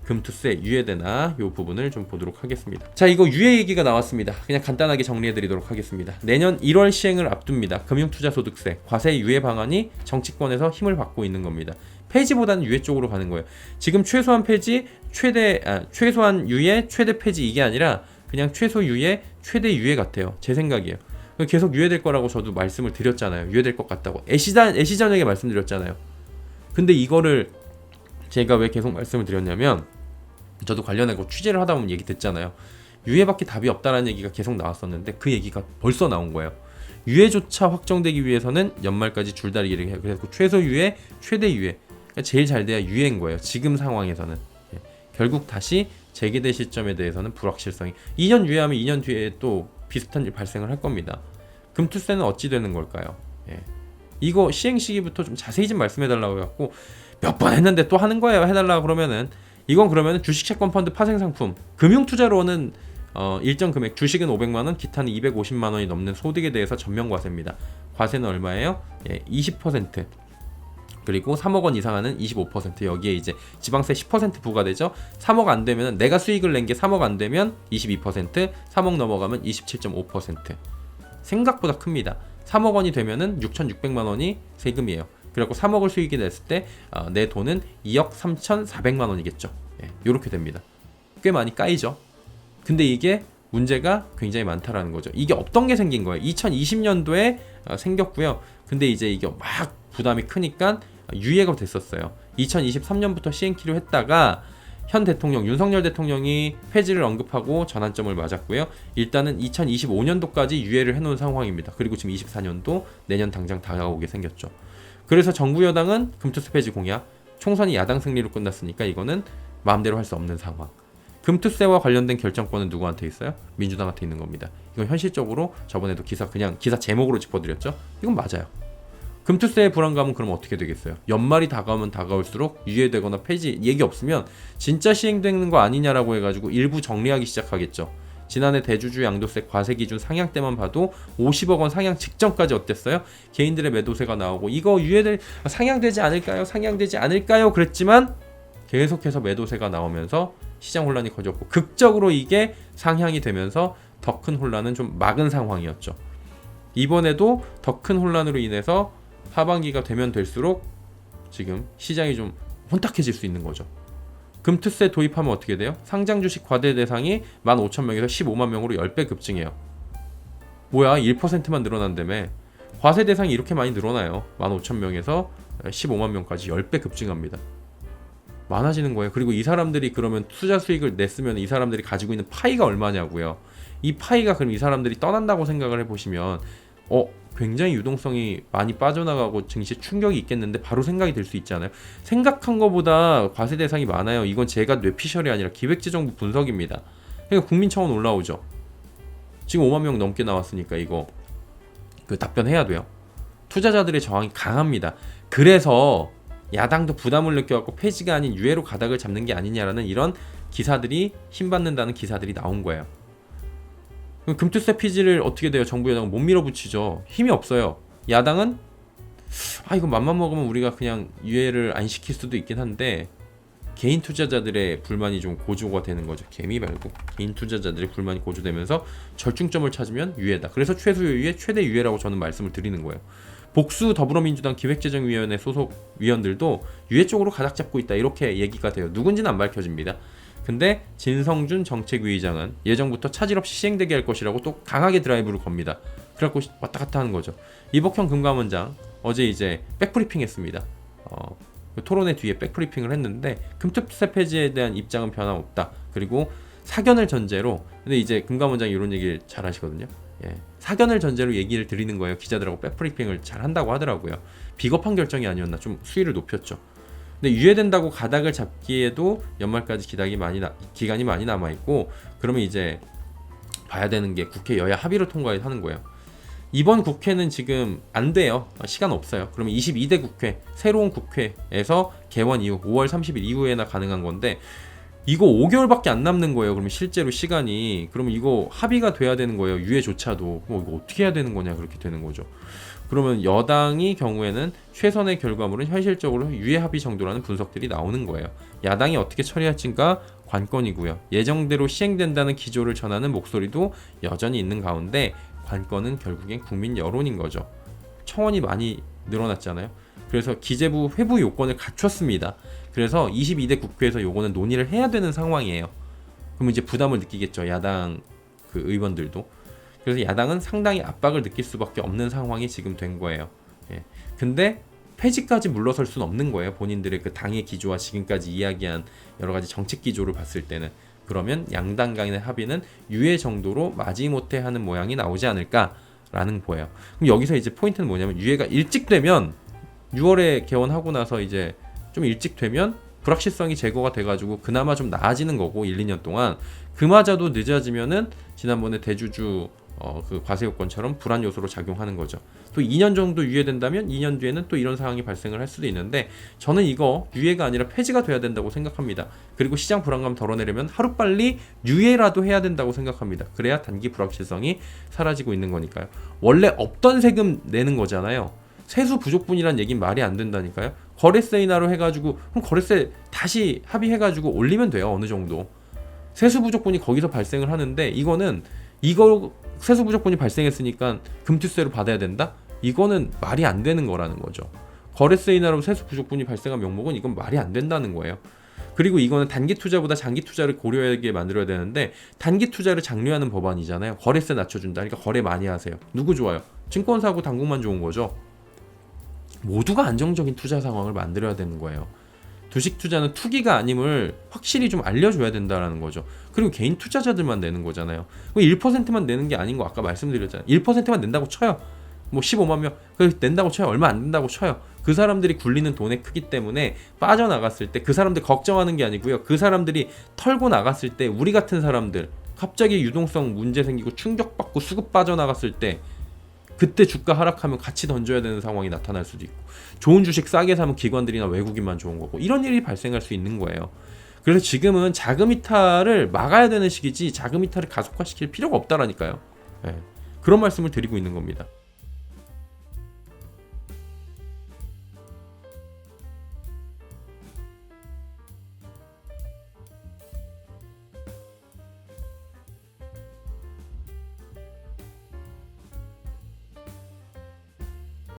금투세 유예되나 이 부분을 좀 보도록 하겠습니다. 자, 이거 유예 얘기가 나왔습니다. 그냥 간단하게 정리해드리도록 하겠습니다. 내년 1월 시행을 앞둡니다. 금융투자소득세 과세 유예 방안이 정치권에서 힘을 받고 있는 겁니다. 폐지보다는 유예 쪽으로 가는 거예요. 지금 최소한 폐지, 최소한 유예, 최대 폐지 이게 아니라 그냥 최소 유예, 최대 유예 같아요. 제 생각이에요. 계속 유예될 거라고 저도 말씀을 드렸잖아요. 유예될 것 같다고. 애시저녁에 말씀드렸잖아요. 근데 이거를 제가 왜 계속 말씀을 드렸냐면 저도 관련해서 취재를 하다 보면 얘기 됐잖아요. 유예밖에 답이 없다라는 얘기가 계속 나왔었는데 그 얘기가 벌써 나온 거예요. 유예조차 확정되기 위해서는 연말까지 줄다리기를 해요. 그래서 최소 유예, 최대 유예. 그러니까 제일 잘 돼야 유예인 거예요. 지금 상황에서는. 결국 다시 재개될 시점에 대해서는 불확실성이 2년 유예하면 2년 뒤에 또 비슷한 일 발생을 할 겁니다. 금투세는 어찌 되는 걸까요? 이거 시행 시기부터 좀 자세히 좀 말씀해달라고 해갖고 몇 번 했는데 또 하는 거예요. 해달라 그러면은 이건 그러면은 주식 채권 펀드 파생 상품 금융투자로는 일정 금액 주식은 500만원 기타는 250만원이 넘는 소득에 대해서 전면 과세입니다. 과세는 얼마예요? 20% 그리고 3억 원 이상 하는 25% 여기에 이제 지방세 10% 부과되죠. 3억 안 되면 내가 수익을 낸 게 3억 안 되면 22% 3억 넘어가면 27.5% 생각보다 큽니다. 3억 원이 되면은 6,600만 원이 세금이에요. 그리고 3억을 수익이 냈을 때 내 돈은 2억 3,400만 원이겠죠. 이렇게 됩니다. 꽤 많이 까이죠. 근데 이게 문제가 굉장히 많다라는 거죠. 이게 없던 게 생긴 거예요. 2020년도에 생겼고요. 근데 이제 이게 막 부담이 크니까 유예가 됐었어요. 2023년부터 시행키로 했다가 현 대통령 윤석열 대통령이 폐지를 언급하고 전환점을 맞았고요. 일단은 2025년도까지 유예를 해놓은 상황입니다. 그리고 지금 24년도 내년 당장 다가오게 생겼죠. 그래서 정부 여당은 금투세 폐지 공약, 총선이 야당 승리로 끝났으니까 이거는 마음대로 할 수 없는 상황. 금투세와 관련된 결정권은 누구한테 있어요? 민주당한테 있는 겁니다. 이건 현실적으로 저번에도 기사 제목으로 짚어드렸죠. 이건 맞아요. 금투세의 불안감은 그럼 어떻게 되겠어요? 연말이 다가오면 다가올수록 유예되거나 폐지 얘기 없으면 진짜 시행되는 거 아니냐라고 해가지고 일부 정리하기 시작하겠죠. 지난해 대주주 양도세 과세 기준 상향 때만 봐도 50억 원 상향 직전까지 어땠어요? 개인들의 매도세가 나오고 이거 유예될 상향되지 않을까요? 그랬지만 계속해서 매도세가 나오면서 시장 혼란이 커졌고 극적으로 이게 상향이 되면서 더 큰 혼란은 좀 막은 상황이었죠. 이번에도 더 큰 혼란으로 인해서 하반기가 되면 될수록 지금 시장이 좀 혼탁해질 수 있는 거죠. 금투세 도입하면 어떻게 돼요? 상장 주식 과세 대상이 15,000명에서 15만 명으로 10배 급증해요. 뭐야 1%만 늘어난다며. 과세 대상이 이렇게 많이 늘어나요. 15,000명에서 15만 명까지 10배 급증합니다. 많아지는 거예요. 그리고 이 사람들이 그러면 투자 수익을 냈으면 이 사람들이 가지고 있는 파이가 얼마냐고요. 이 파이가 그럼 이 사람들이 떠난다고 생각을 해보시면 굉장히 유동성이 많이 빠져나가고 증시에 충격이 있겠는데 바로 생각이 들 수 있잖아요. 생각한 것보다 과세 대상이 많아요. 이건 제가 뇌피셜이 아니라 기획재정부 분석입니다. 그러니까 국민청원 올라오죠. 지금 5만 명 넘게 나왔으니까 이거 답변해야 돼요. 투자자들의 저항이 강합니다. 그래서 야당도 부담을 느껴갖고 폐지가 아닌 유예로 가닥을 잡는 게 아니냐라는 이런 기사들이 힘받는다는 기사들이 나온 거예요. 금투세 폐지를 어떻게 돼요? 정부 여당은 못 밀어붙이죠. 힘이 없어요. 야당은 이거 맘만 먹으면 우리가 그냥 유예를 안 시킬 수도 있긴 한데 개인 투자자들의 불만이 좀 고조가 되는 거죠. 개미 말고 개인 투자자들의 불만이 고조되면서 절충점을 찾으면 유예다. 그래서 최소 유예, 최대 유예라고 저는 말씀을 드리는 거예요. 복수 더불어민주당 기획재정위원회 소속 위원들도 유예 쪽으로 가닥 잡고 있다 이렇게 얘기가 돼요. 누군지는 안 밝혀집니다. 근데 진성준 정책위의장은 예정부터 차질 없이 시행되게 할 것이라고 또 강하게 드라이브를 겁니다. 그래갖고 왔다 갔다 하는 거죠. 이복형 금감원장 어제 이제 백브리핑 했습니다. 토론회 뒤에 백브리핑을 했는데 금투세 폐지에 대한 입장은 변함없다. 그리고 사견을 전제로 근데 이제 금감원장이 이런 얘기를 잘 하시거든요. 사견을 전제로 얘기를 드리는 거예요. 기자들하고 백브리핑을 잘 한다고 하더라고요. 비겁한 결정이 아니었나 좀 수위를 높였죠. 근데 유예된다고 가닥을 잡기에도 연말까지 기간이 많이 남아있고 그러면 이제 봐야 되는 게 국회 여야 합의로 통과하는 거예요. 이번 국회는 지금 안 돼요. 시간 없어요. 그러면 22대 국회 새로운 국회에서 개원 이후 5월 30일 이후에나 가능한 건데 이거 5개월밖에 안 남는 거예요. 그러면 실제로 시간이, 그러면 이거 합의가 돼야 되는 거예요. 유예조차도. 그럼 이거 어떻게 해야 되는 거냐, 그렇게 되는 거죠. 그러면 여당이 경우에는 최선의 결과물은 현실적으로 유예 합의 정도라는 분석들이 나오는 거예요. 야당이 어떻게 처리할지가 관건이고요. 예정대로 시행된다는 기조를 전하는 목소리도 여전히 있는 가운데 관건은 결국엔 국민 여론인 거죠. 청원이 많이 늘어났잖아요. 그래서 기재부 회부 요건을 갖췄습니다. 그래서 22대 국회에서 요거는 논의를 해야 되는 상황이에요. 그럼 이제 부담을 느끼겠죠, 야당 그 의원들도. 그래서 야당은 상당히 압박을 느낄 수밖에 없는 상황이 지금 된 거예요. 예. 근데 폐지까지 물러설 수는 없는 거예요. 본인들의 그 당의 기조와 지금까지 이야기한 여러 가지 정책 기조를 봤을 때는. 그러면 양당 간의 합의는 유예 정도로 마지못해 하는 모양이 나오지 않을까라는 거예요. 그럼 여기서 이제 포인트는 뭐냐면, 유예가 일찍 되면 6월에 개원하고 나서 이제 좀 일찍 되면 불확실성이 제거가 돼가지고 그나마 좀 나아지는 거고, 1, 2년 동안. 그마저도 늦어지면은 지난번에 대주주 그 과세 요건처럼 불안 요소로 작용하는 거죠. 또 2년 정도 유예된다면 2년 뒤에는 또 이런 상황이 발생을 할 수도 있는데, 저는 이거 유예가 아니라 폐지가 돼야 된다고 생각합니다. 그리고 시장 불안감 덜어내려면 하루빨리 유예라도 해야 된다고 생각합니다. 그래야 단기 불확실성이 사라지고 있는 거니까요. 원래 없던 세금 내는 거잖아요. 세수 부족분이란 얘기는 말이 안 된다니까요. 거래세 인하로 해가지고, 그럼 거래세 다시 합의해가지고 올리면 돼요. 어느 정도. 세수 부족분이 거기서 발생을 하는데, 이거 세수 부족분이 발생했으니까 금투세로 받아야 된다? 이거는 말이 안 되는 거라는 거죠. 거래세 인하로 세수 부족분이 발생한 명목은 이건 말이 안 된다는 거예요. 그리고 이거는 단기 투자보다 장기 투자를 고려하게 만들어야 되는데, 단기 투자를 장려하는 법안이잖아요. 거래세 낮춰준다. 그러니까 거래 많이 하세요. 누구 좋아요? 증권사하고 당국만 좋은 거죠. 모두가 안정적인 투자 상황을 만들어야 되는 거예요. 주식 투자는 투기가 아님을 확실히 좀 알려줘야 된다는 거죠. 그리고 개인 투자자들만 내는 거잖아요. 1%만 내는 게 아닌 거 아까 말씀드렸잖아요. 1%만 낸다고 쳐요. 뭐 15만 명 낸다고 쳐요. 얼마 안 된다고 쳐요. 그 사람들이 굴리는 돈의 크기 때문에 빠져나갔을 때 그 사람들 걱정하는 게 아니고요. 그 사람들이 털고 나갔을 때 우리 같은 사람들 갑자기 유동성 문제 생기고 충격받고 수급 빠져나갔을 때, 그때 주가 하락하면 같이 던져야 되는 상황이 나타날 수도 있고, 좋은 주식 싸게 사면 기관들이나 외국인만 좋은 거고, 이런 일이 발생할 수 있는 거예요. 그래서 지금은 자금 이탈을 막아야 되는 시기지 자금 이탈을 가속화시킬 필요가 없다라니까요. 네. 그런 말씀을 드리고 있는 겁니다.